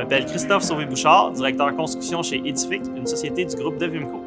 m'appelle Christophe Sauvé-Bouchard, directeur construction chez Edific, une société du groupe de Vimco.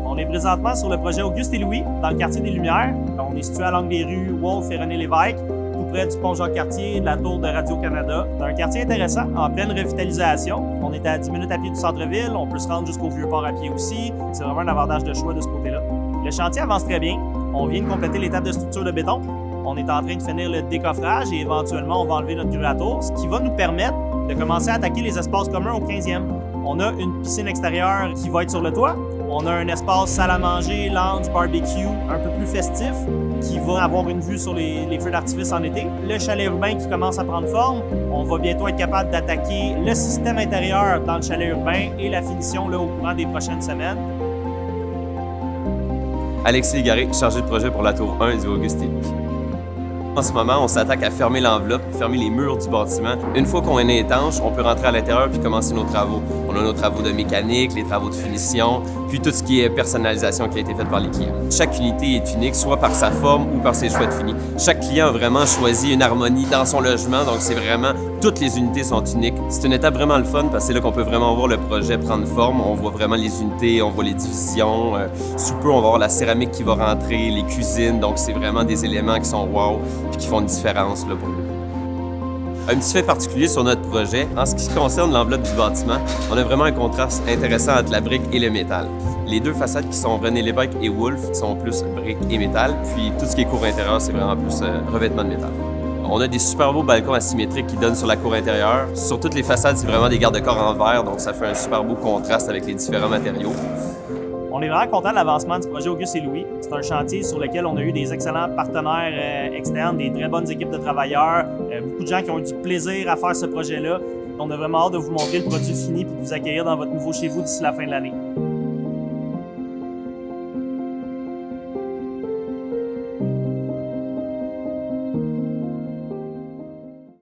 On est présentement sur le projet Auguste et Louis, dans le quartier des Lumières. On est situé à l'angle des rues Wolfe et René-Lévesque, tout près du pont Jacques-Cartier et de la tour de Radio-Canada. C'est un quartier intéressant, en pleine revitalisation. On est à 10 minutes à pied du centre-ville, on peut se rendre jusqu'au Vieux-Port à pied aussi. C'est vraiment un avantage de choix de ce côté-là. Le chantier avance très bien. On vient de compléter l'étape de structure de béton. On est en train de finir le décoffrage et éventuellement, on va enlever notre grue à tour, ce qui va nous permettre de commencer à attaquer les espaces communs au 15e. On a une piscine extérieure qui va être sur le toit. On a un espace salle à manger, lounge, barbecue, un peu plus festif, qui va avoir une vue sur les feux d'artifice en été. Le chalet urbain qui commence à prendre forme. On va bientôt être capable d'attaquer le système intérieur dans le chalet urbain et la finition là, au courant des prochaines semaines. Alexis Légaré, chargé de projet pour la tour 1 du Auguste et Louis. En ce moment, on s'attaque à fermer l'enveloppe, fermer les murs du bâtiment. Une fois qu'on est étanche, on peut rentrer à l'intérieur puis commencer nos travaux. On a nos travaux de mécanique, les travaux de finition, puis tout ce qui est personnalisation qui a été fait par les clients. Chaque unité est unique, soit par sa forme ou par ses choix de fini. Chaque client a vraiment choisi une harmonie dans son logement, donc c'est vraiment, toutes les unités sont uniques. C'est une étape vraiment le fun parce que c'est là qu'on peut vraiment voir le projet prendre forme. On voit vraiment les unités, on voit les divisions. Sous peu, on va voir la céramique qui va rentrer, les cuisines, donc c'est vraiment des éléments qui sont wow puis qui font une différence là, pour nous. Un petit fait particulier sur notre projet, en ce qui concerne l'enveloppe du bâtiment, on a vraiment un contraste intéressant entre la brique et le métal. Les deux façades qui sont René-Lévesque et Wolfe sont plus brique et métal, puis tout ce qui est cour intérieure, c'est vraiment plus revêtement de métal. On a des super beaux balcons asymétriques qui donnent sur la cour intérieure. Sur toutes les façades, c'est vraiment des garde-corps en verre, donc ça fait un super beau contraste avec les différents matériaux. On est vraiment content de l'avancement du projet Auguste et Louis. C'est un chantier sur lequel on a eu des excellents partenaires externes, des très bonnes équipes de travailleurs, beaucoup de gens qui ont eu du plaisir à faire ce projet-là. On a vraiment hâte de vous montrer le produit fini et de vous accueillir dans votre nouveau chez vous d'ici la fin de l'année.